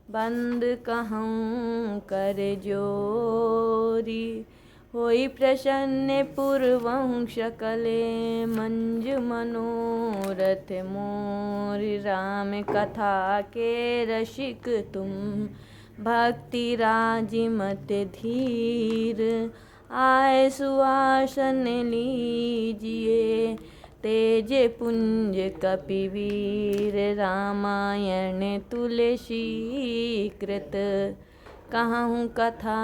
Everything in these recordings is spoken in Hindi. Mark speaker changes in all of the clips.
Speaker 1: बंद कहूँ कर जोरी। होई प्रसन्न पूर्वं सकले मंजु मनोरथ मोर। राम कथा के रसिक तुम भक्ति राजिमत धीर। आए सुआसन लीजिए तेज पुंज कपिवीर। रामायण तुलसी कृत कहूँ कथानुसार।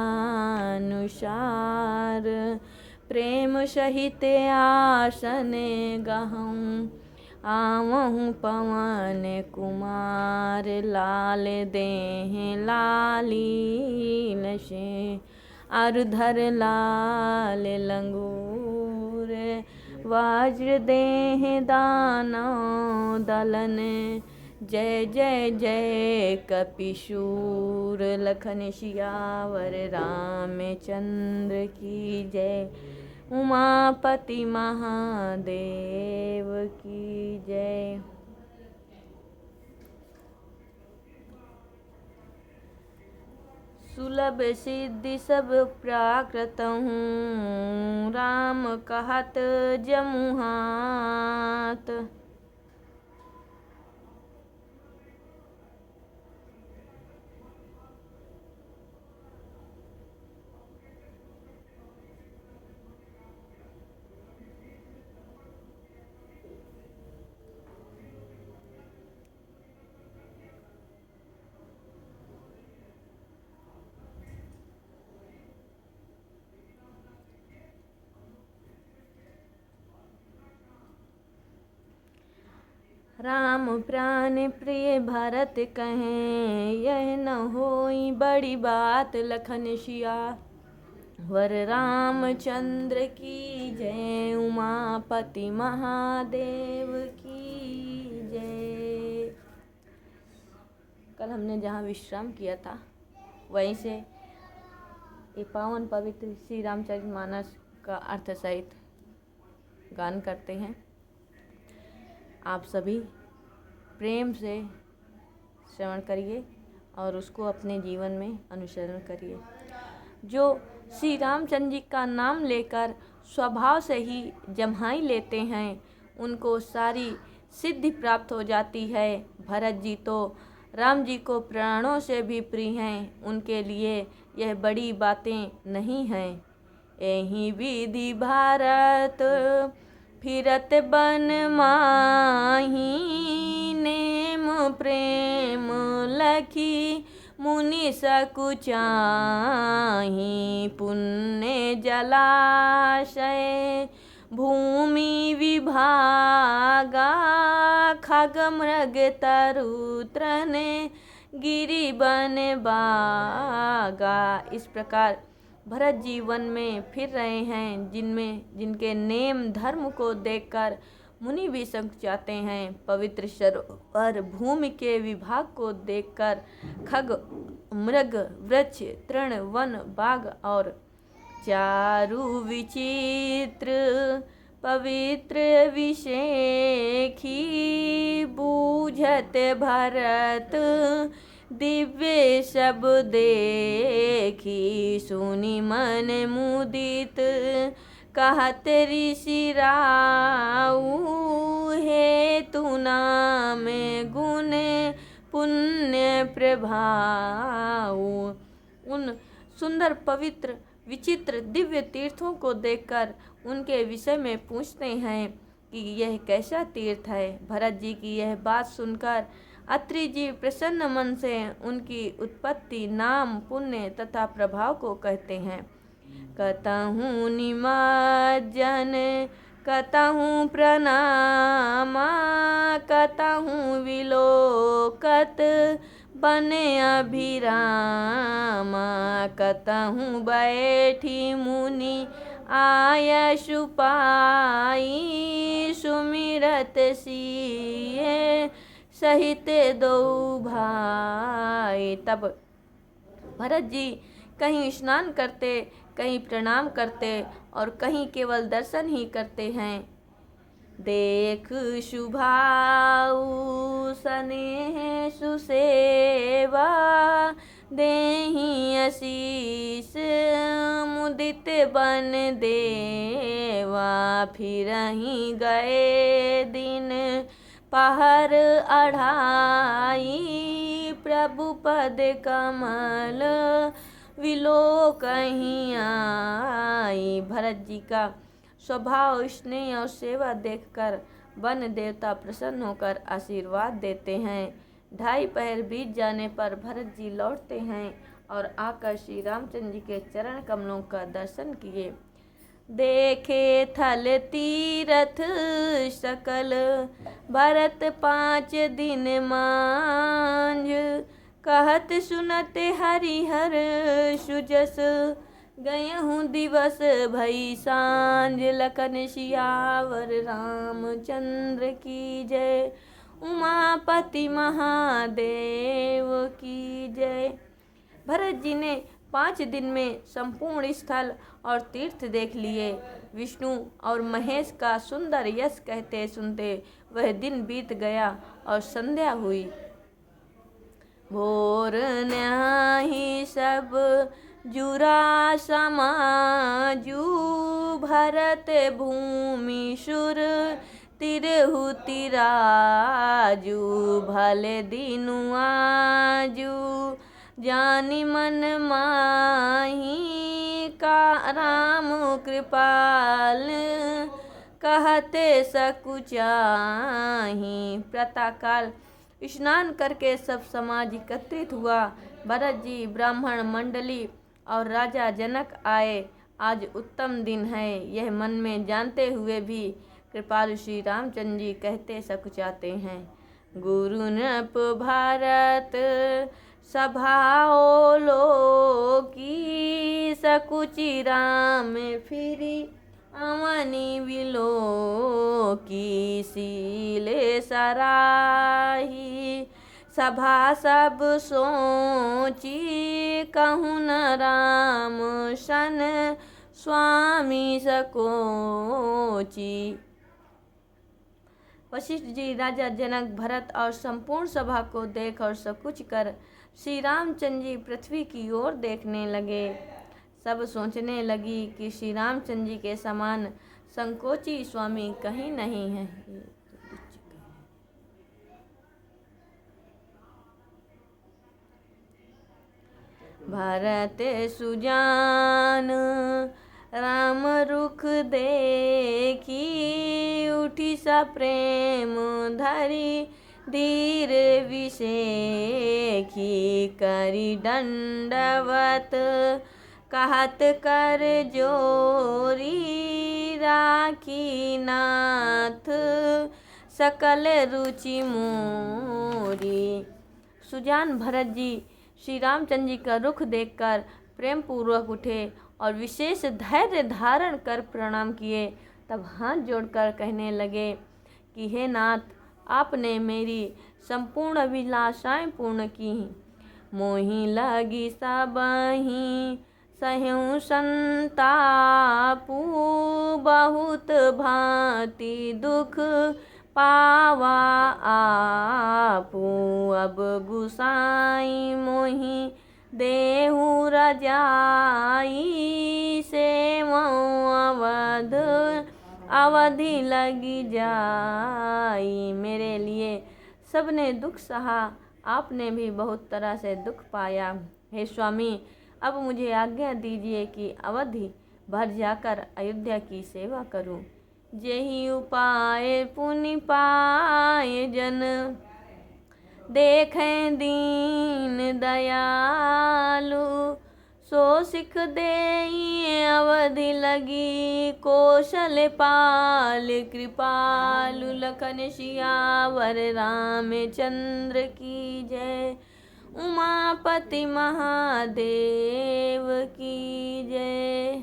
Speaker 1: प्रेम सहित आसन गहूँ आवहूँ पवन कुमार। लाल देह लालीन से अरुधर लाल लंगूर। वज्र देह दानव दलन जय जय जय कपिशूर। लखन सियावर रामचंद्र की जय। उमापति महादेव की जय। सुलभ सिद्धि सब प्राकृत हूँ राम कहत जमुहात। राम प्राण प्रिय भरत कहें यह न होई बड़ी बात। लखन सिया वर रामचंद्र की जय। उमापति महादेव की जय। कल हमने जहाँ विश्राम किया था वहीं से ये पावन पवित्र श्री रामचरितमानस का अर्थ सहित गान करते हैं। आप सभी प्रेम से श्रवण करिए और उसको अपने जीवन में अनुसरण करिए। जो श्री रामचंद्र जी का नाम लेकर स्वभाव से ही जम्हाई लेते हैं उनको सारी सिद्धि प्राप्त हो जाती है। भरत जी तो राम जी को प्राणों से भी प्रिय हैं, उनके लिए यह बड़ी बातें नहीं हैं। यही विधि भारत फिरत बन माही। नेम प्रेम लखी मुनि सकुचाही। पुण्य जलाशय भूमि विभागा। खग मृग तरु तृण गिरि बन बागा। इस प्रकार भरत जी वन में फिर रहे हैं जिनके नेम धर्म को देखकर मुनि भी संकुचाते हैं। पवित्र सरोवर भूमि के विभाग को देखकर खग मृग वृक्ष तृण वन बाघ और चारु विचित्र पवित्र विषेखी। बूझत भरत दिव्य सब देखी। सुनि मन मुदित कहत ऋषि राऊ। हेतु नाम गुण पुण्य प्रभाऊ। उन सुंदर पवित्र विचित्र दिव्य तीर्थों को देखकर उनके विषय में पूछते हैं कि यह कैसा तीर्थ है। भरत जी की यह बात सुनकर अत्रि जी प्रसन्न मन से उनकी उत्पत्ति नाम पुण्य तथा प्रभाव को कहते हैं। कतहु निमज्जन कतहु प्रणामा। कतहु विलोकत बने अभिरामा। कतहु बैठी मुनि आयसु पाई। सुमिरत सिए सहित दो भाई। तब भरत जी कहीं स्नान करते, कहीं प्रणाम करते और कहीं केवल दर्शन ही करते हैं। देख शुभाऊ स्नेह सुसेवा। देहि आशीष मुदित बन देवा। फिरहि गए दिन पहर अढ़ाई। प्रभु पद कमल विलोकहि आई। भरत जी का स्वभाव स्नेह और सेवा देखकर वन देवता प्रसन्न होकर आशीर्वाद देते हैं। 2.5 पहर बीत जाने पर भरत जी लौटते हैं और आकर श्री रामचंद्र जी के चरण कमलों का दर्शन किए। देखे थल तीरथ सकल भरत 5 दिन मांझ। कहत सुनत हरिहर सुजस गयहूँ दिवस भई सांझ। लखन सियावर रामचंद्र की जय। उमापति महादेव की जय। भरत जी ने 5 दिन में संपूर्ण स्थल और तीर्थ देख लिए। विष्णु और महेश का सुंदर यश कहते सुनते वह दिन बीत गया और संध्या हुई। भोर न्याही सब जुरा समाजू। भरत भूमि सुर तिरहु तिराजू। भले दिनु आजू जानी मन माही। का राम कृपाल कहते सकुचाही। प्रातःकाल स्नान करके सब समाज एकत्रित हुआ। भरत जी, ब्राह्मण मंडली और राजा जनक आए। आज उत्तम दिन है, यह मन में जानते हुए भी कृपालु श्री रामचंद्र जी कहते सकुचाते हैं। गुरु नृप भारत सभाओ लोकी। सकुचि राम फिरी अवनि विलोकी। सीले सराही सभा सब सोची। कहूँ न राम सन स्वामी सकोची। वशिष्ठ जी, राजा जनक, भरत और संपूर्ण सभा को देख और सकुच कर श्री रामचंद्र जी पृथ्वी की ओर देखने लगे। सब सोचने लगी कि श्री रामचंद्र जी के समान संकोची स्वामी कहीं नहीं है। भरत सुजान राम रुख देखी। उठी सा प्रेम धरी धीर विषेखी। करी दंडवत कहत कर जोरी। राखी नाथ सकल रुचि मोरी। सुजान भरत जी श्री रामचंद्र जी का रुख देखकर प्रेम पूर्वक उठे और विशेष धैर्य धारण कर प्रणाम किए। तब हाथ जोड़कर कहने लगे कि हे नाथ, आपने मेरी संपूर्ण अभिलाषाएं पूर्ण की। मोहि लगी सबहि सहु संतापू। बहुत भांति दुख पावा आपू। अब गुसाई मोहि देहु रजाई। सेवऊँ अवध अवधि लगी जाई। मेरे लिए सबने दुख सहा, आपने भी बहुत तरह से दुख पाया। हे स्वामी, अब मुझे आज्ञा दीजिए कि अवधि भर जाकर अयोध्या की सेवा करूं। जेहि उपाय पुनि पाए जन। देखें दीन दयालु। सो सिख देई अवधि लगी। कौशल पाल कृपालु। लखन सियावर रामचंद्र की जय। उमापति महादेव की जय।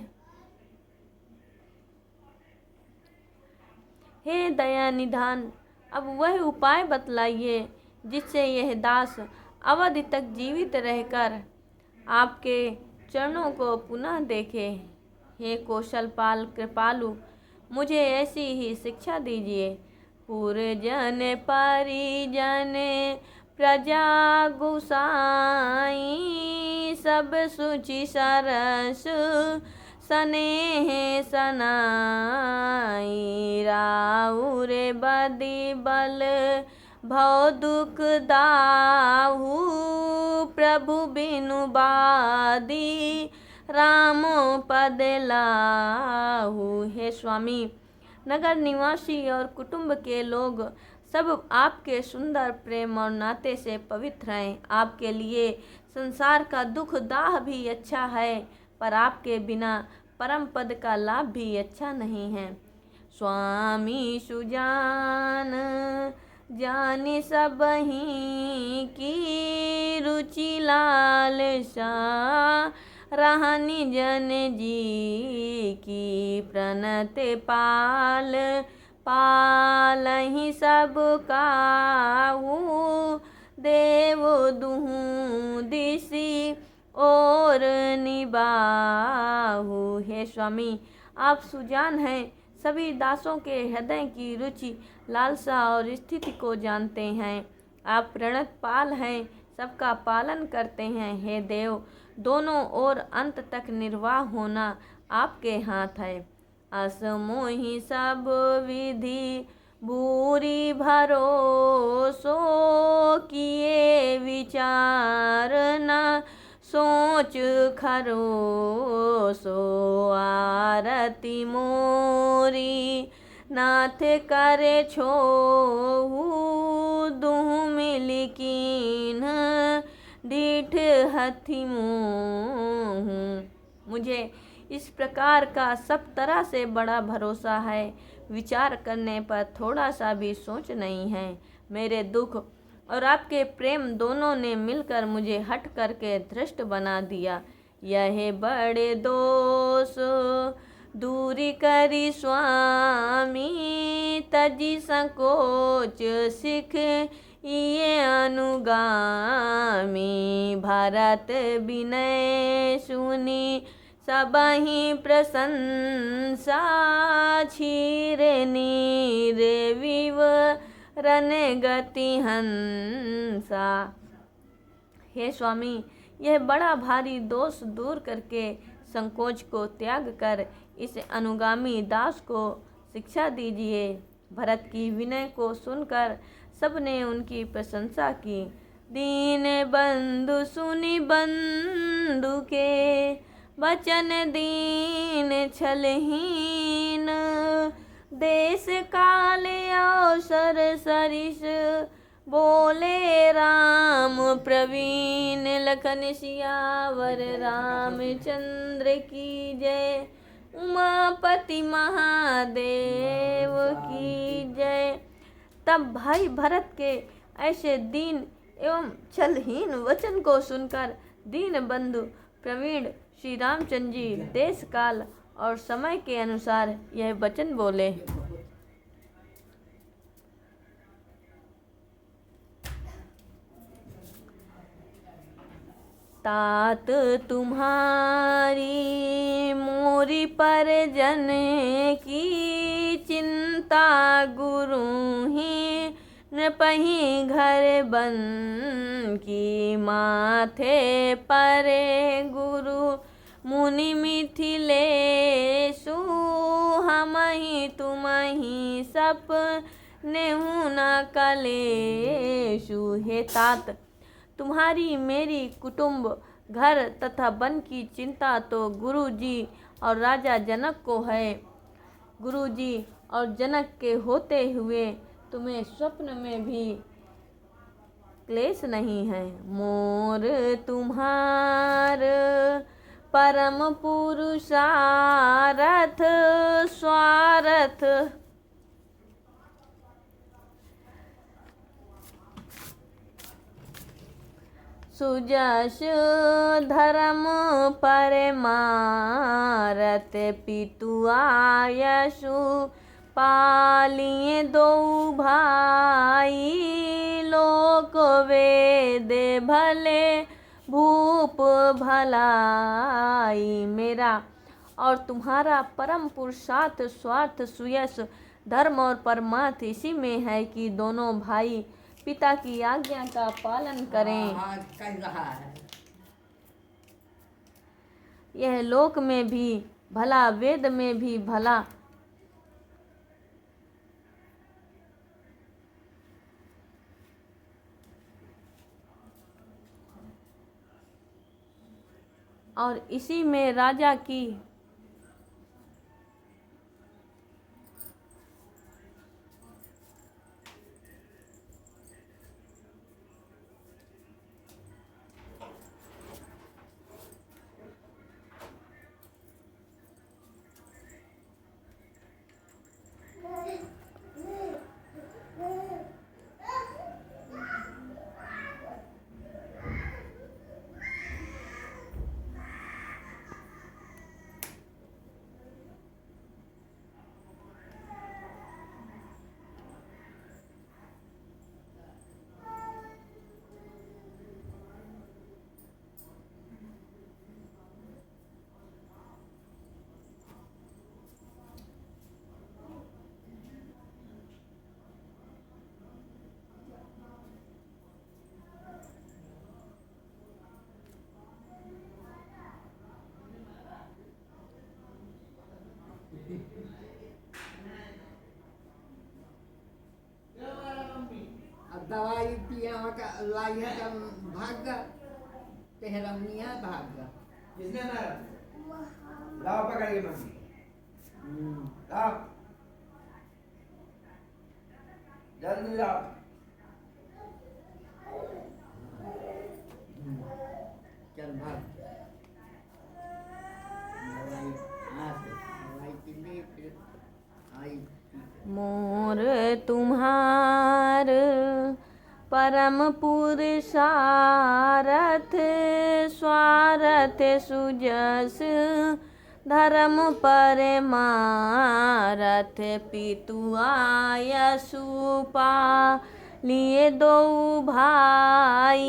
Speaker 1: हे दया निधान, अब वह उपाय बतलाइए जिससे यह दास अवधि तक जीवित रहकर आपके चरणों को पुनः देखे। हे कौशलपाल कृपालु, मुझे ऐसी ही शिक्षा दीजिए। पुरजन परिजन प्रजा गुसाई। सब सुचि सरस स्नेह सनाई। राउर बदी बल भव दुख दाहु प्रभु बिनु बादी राम पद लाहु। हे स्वामी, नगर निवासी और कुटुंब के लोग सब आपके सुंदर प्रेम और नाते से पवित्र हैं। आपके लिए संसार का दुख दाह भी अच्छा है, पर आपके बिना परम पद का लाभ भी अच्छा नहीं है। स्वामी सुजान जानि सबहि की रुचि लालसा रहनि जन जी की। प्रणत पाल पालहि सब काहू देव दुहु दिशि और निबाहु। हे स्वामी, आप सुजान हैं, सभी दासों के हृदय की रुचि लालसा और स्थिति को जानते हैं। आप प्रणत पाल हैं, सबका पालन करते हैं। हे देव, दोनों ओर अंत तक निर्वाह होना आपके हाथ है। असमोहि सब विधि भूरि भरोसो किए विचार न सोच खरोसो। आरती मोरी नाथ करे छोहु दुहु मिलि कीन डीठ हथि मोहु। मुझे इस प्रकार का सब तरह से बड़ा भरोसा है, विचार करने पर थोड़ा सा भी सोच नहीं है। मेरे दुख और आपके प्रेम दोनों ने मिलकर मुझे हट करके धृष्ट बना दिया। यह बड़े दोष दूरी करी स्वामी तजी संकोच सिख ये अनुगामी। भरत विनय सुनी सबहि प्रशंसा क्षीर नीर विवरण गति हंसा। हे स्वामी, यह बड़ा भारी दोष दूर करके संकोच को त्याग कर इस अनुगामी दास को शिक्षा दीजिए। भरत की विनय को सुनकर सबने उनकी प्रशंसा की। दीन बंधु सुनि बंधु के वचन दीन छलहीन। देश काल अवसर सरिस बोले राम प्रवीण। लखन सियावर रामचंद्र की जय। उमापति महादेव की जय। तब भाई भरत के ऐसे दीन एवं छलहीन वचन को सुनकर दीन बंधु प्रवीण श्री रामचंद्र जी देश काल और समय के अनुसार यह वचन बोले। तात तुम्हारी मोरी परिजन की चिंता गुरु ही नपहि घर बन की। माथे परे गुरु मुनि मिथिलेशु हमहि तुमहि सपनेहु न कलेशु। हे तात, तुम्हारी मेरी कुटुंब घर तथा वन की चिंता तो गुरु जी और राजा जनक को है। गुरु जी और जनक के होते हुए तुम्हें स्वप्न में भी क्लेश नहीं है। मोर तुम्हार परम पुरुषारथ स्वारथ। सुजस धर्म परमारथ पितु आयसु पालिए दो भाई। लोक वेद भले भूप भलाई। मेरा और तुम्हारा परम पुरुषार्थ स्वार्थ सुयश धर्म और परमार्थ इसी में है कि दोनों भाई पिता की आज्ञा का पालन करें। यह लोक में भी भला, वेद में भी भला। और इसी में राजा की
Speaker 2: दवाई पिया का लाई है तब भाग गा तेहरमिया भाग गा
Speaker 3: किसने मारा? लाओ पकड़ के मम्मी, लाओ जल्दी लाओ।
Speaker 2: चल भाग दवाई दवाई के लिए फिर आई
Speaker 1: मोर तुम्हार परम पुरुषारथ, स्वारथ सुजस धर्म परमारथ। पितु आयसुपा लिए दो भाई,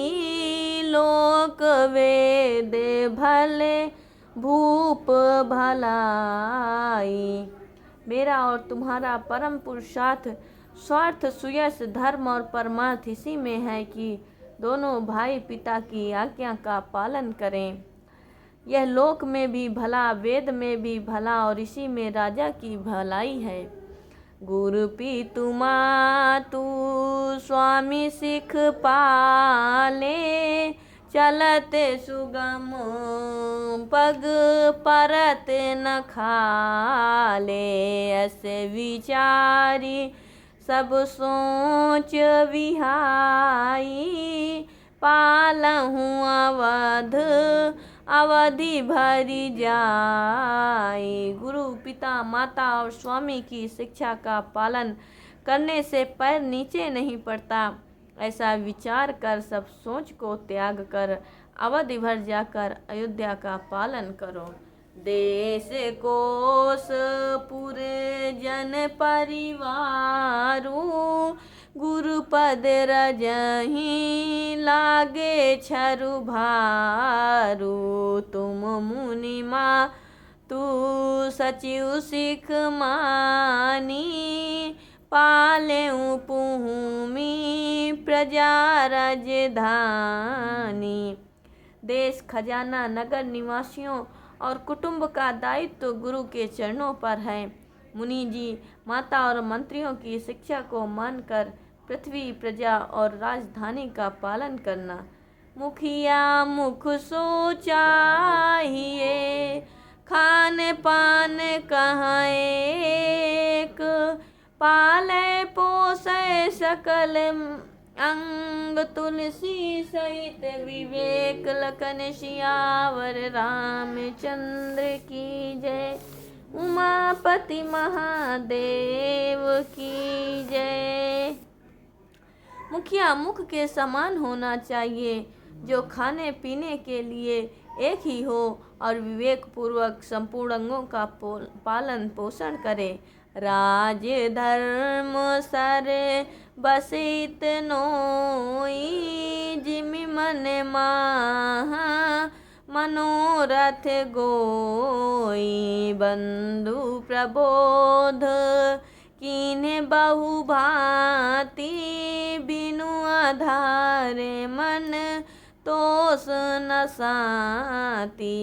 Speaker 1: लोक वेद भले भूप भलाई। मेरा और तुम्हारा परम पुरुषार्थ, स्वार्थ, सुयश, धर्म और परमार्थ इसी में है कि दोनों भाई पिता की आज्ञा का पालन करें। यह लोक में भी भला, वेद में भी भला और इसी में राजा की भलाई है। गुरु पितु मातु स्वामी सिख पाले, चलते सुगम पग परत न खाले। ऐसे विचारी सब सोच विहाई, पालहूँ अवध अवधि भरी जाई। गुरु, पिता, माता और स्वामी की शिक्षा का पालन करने से पैर नीचे नहीं पड़ता, ऐसा विचार कर सब सोच को त्याग कर अवधि भर जाकर अयोध्या का पालन करो। देश कोस पुरे जन परिवारू, गुरुपद रजहीं लागे छरु भारू। तुम मुनि माँ तू सचिव सिख मानी, पालें पुहूमि प्रजा राजधानी। देश, खजाना, नगर निवासियों और कुटुंब का दायित्व गुरु के चरणों पर है। मुनि जी, माता और मंत्रियों की शिक्षा को मानकर पृथ्वी, प्रजा और राजधानी का पालन करना। मुखिया मुख सो चाहिए, खान पान कहाँ एक, पाले पोसे सकल अंग तुलसी सहित विवेक। लखन सियावर रामचंद्र की जय, उमापति महादेव की जय। मुखिया मुख के समान होना चाहिए, जो खाने पीने के लिए एक ही हो और विवेक पूर्वक संपूर्ण अंगों का पालन पोषण करे। राज धर्म सर बसित नोई, जिमि मन माहा मनोरथ गोई। बंधु प्रबोध कीन्हे बहु भांति, बिनु आधार मन तोष न शांति।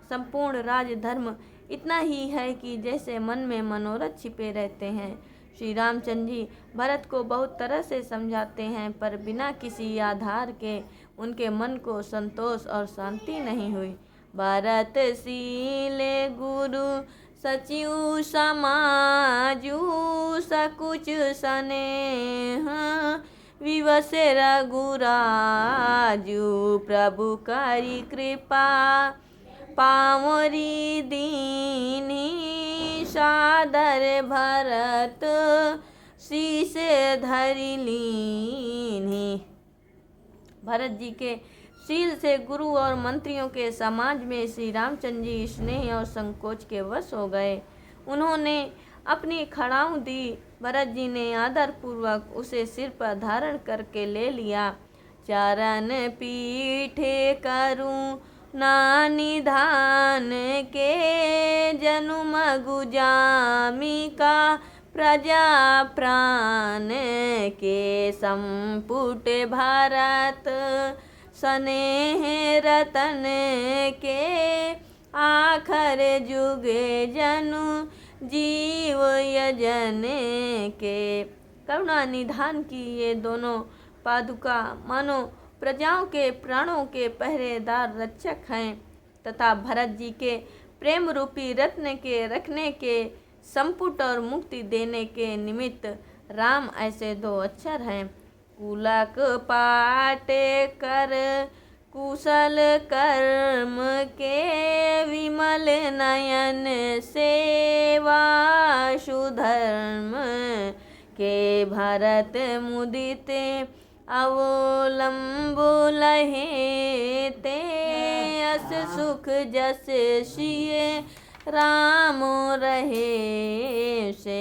Speaker 1: संपूर्ण राजधर्म इतना ही है कि जैसे मन में मनोरथ छिपे रहते हैं। श्री रामचंद्र जी भरत को बहुत तरह से समझाते हैं, पर बिना किसी आधार के उनके मन को संतोष और शांति नहीं हुई। भरत सीले गुरु सचिव समाजू सकुच स्नेह विवसे रघुराजू प्रभु करी कृपा पावरी दीनी सादर भरत शीसे धरि लीनी। भरत जी के शील से गुरु और मंत्रियों के समाज में श्री रामचंद्र जी स्नेह और संकोच के वश हो गए। उन्होंने अपनी खड़ाऊ दी। भरत जी ने आदर पूर्वक उसे सिर पर धारण करके ले लिया। चरण पीठे करूं ना निधान के जनुम गुजामिका प्रजा प्राण के संपुट भारत स्नेह रतन के आखर जुगे जनु जीव यजन के। करुणा निधान की ये दोनों पादुका मानो प्रजाओं के प्राणों के पहरेदार रक्षक हैं तथा भरत जी के प्रेम रूपी रत्न के रखने के संपुट और मुक्ति देने के निमित्त राम ऐसे दो अक्षर हैं। कुलक पाटे कर कुशल कर्म के विमल नयन सेवा सुधर्म के भरत मुदित अवलंब लहे ते अस सुख जस सिए राम रहे से।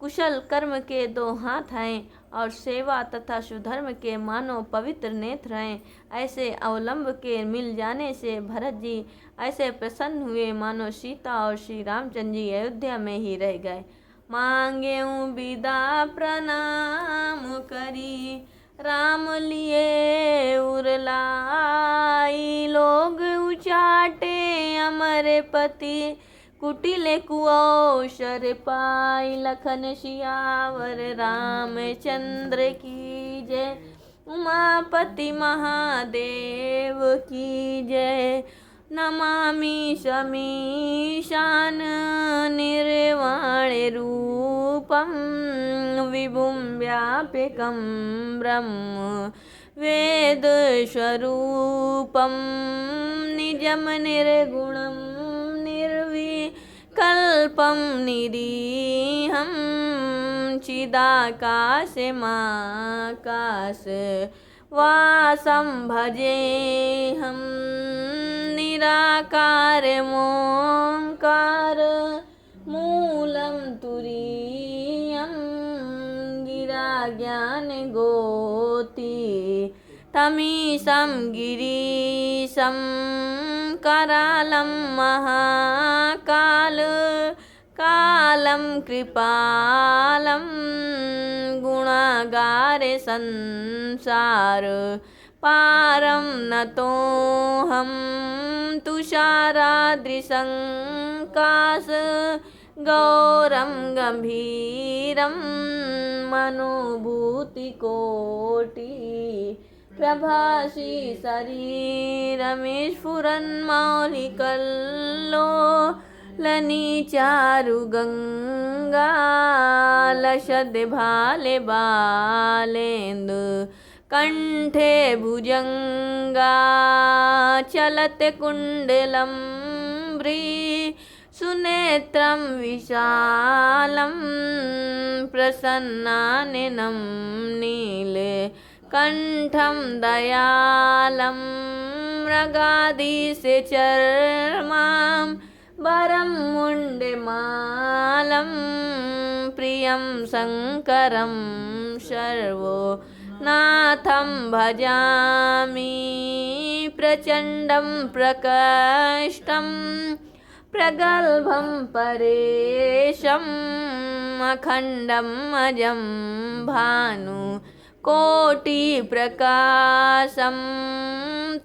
Speaker 1: कुशल कर्म के दो हाथ हैं और सेवा तथा सुधर्म के मानो पवित्र नेत्र हैं। ऐसे अवलंब के मिल जाने से भरत जी ऐसे प्रसन्न हुए मानो सीता और श्री रामचंद्र जी अयोध्या में ही रह गए। मांगेऊ विदा प्रणाम करी राम लिए उरलाई लोग उचाटे अमर पति कुटिल कुऔशर पाई लखन सियावर रामचंद्र की जय उमापति महादेव की जय। नमामि समीशान निर्वाण रूपम विभुं व्यापकं ब्रह्म वेद स्वरूपम निजम निर्गुणम निर्विकल्पम निरीहं चिदाकाश माकाश वासं भजेऽहं निराकार मोंकार मूलं तुरीयं गिरा ज्ञान गोती तमीशं गिरीशं करालं महाकाल कालं कृपालं गुणागार संसार पारं नतोऽहं तुषाराद्रिसंकाश गौरं गंभीरं मनोभूतिकोटि प्रभासी शरीरमेस्फुरन्मौलिकल्लोलनी चारुगंगा लसद् भाले बालेन्दु कंठे भुजंगा चलते कुंडलं व्री सुनेत्रं विशालं प्रसन्नाननं नील कंठं दयालं मृगाधीश चर्मां वरं मुण्डमालं प्रियं शङ्करं सर्वो नाथं भजामि प्रचण्डं प्रकष्टं प्रगल्भं परेशम् अखण्डम् अजं भानु कोटिप्रकाशं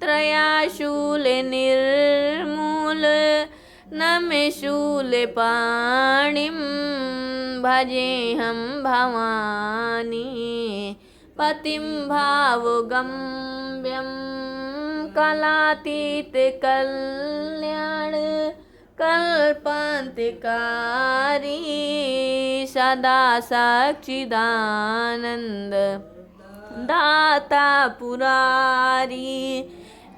Speaker 1: त्रयाशूल निर्मूल न मे शूलपाणिं भजेऽहं भवानी पतिं भावगम्यं कलातीत कल्याण कल्पान्तिकारी सदा सच्चिदानन्द दाता पुरारी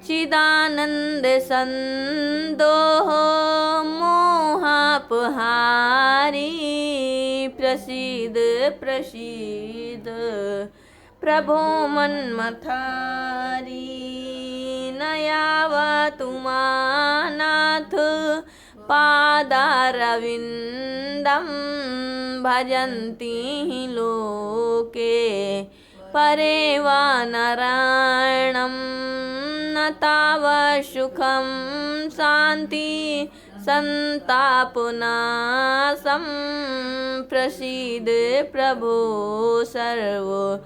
Speaker 1: चिदानंद संदोह मोहापहारी प्रसीद प्रसीद प्रभो मन्मथारी नयावतु मानाथ पादारविन्दं भजन्ति हि लोके परे वा नारायणं न तावत्सुखं शान्ति संतापनाशं प्रसीद प्रभो सर्वभूताधिवासं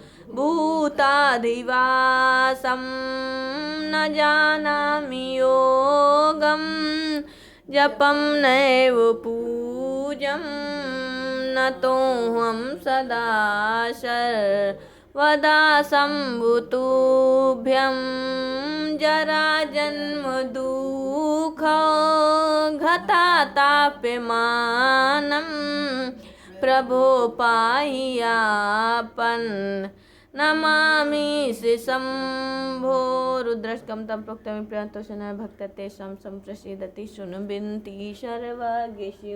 Speaker 1: न जानामि योगं जपं नैव पूजं नतोऽहं सदा सर्वदा सम्भुतुभ्यं जरा जन्म दुःखौ घताताप्यमानं प्रभो पाहि यापन् नमामि शम्भो रुद्रष्कं तं प्रोक्तं प्रियतोषण भक्तते संप्रसीदति सुन बिनती सर्वज्ञ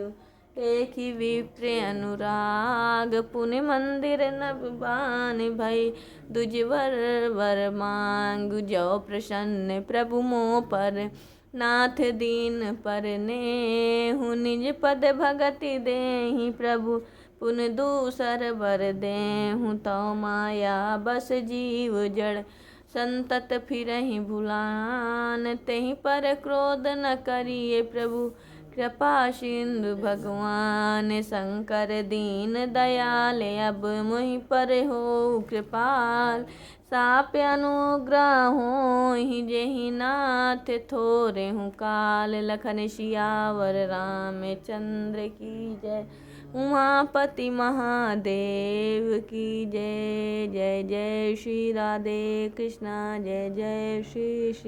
Speaker 1: देखि विप्र अनुराग पुण्य मंदिर नवान भई दुजवर वर मांगु जो प्रसन्न प्रभु मो पर नाथ दीन पर नेहु निज पद भगति देहि प्रभु पुन दूसर वर देहु तो माया बस जीव जड़ संतत फिरहि भुलान तेहि पर क्रोध न करिए प्रभु कृपा सिंधु भगवान शंकर दीन दयाल अब मोहि पर हो कृपाल साप्य अनुग्रह होहि जेहि नाथ थोरे हूँ काल लखन सियावर रामचंद्र की जय उमापति महादेव की जय जय जय श्री राधे कृष्णा जय जय श्री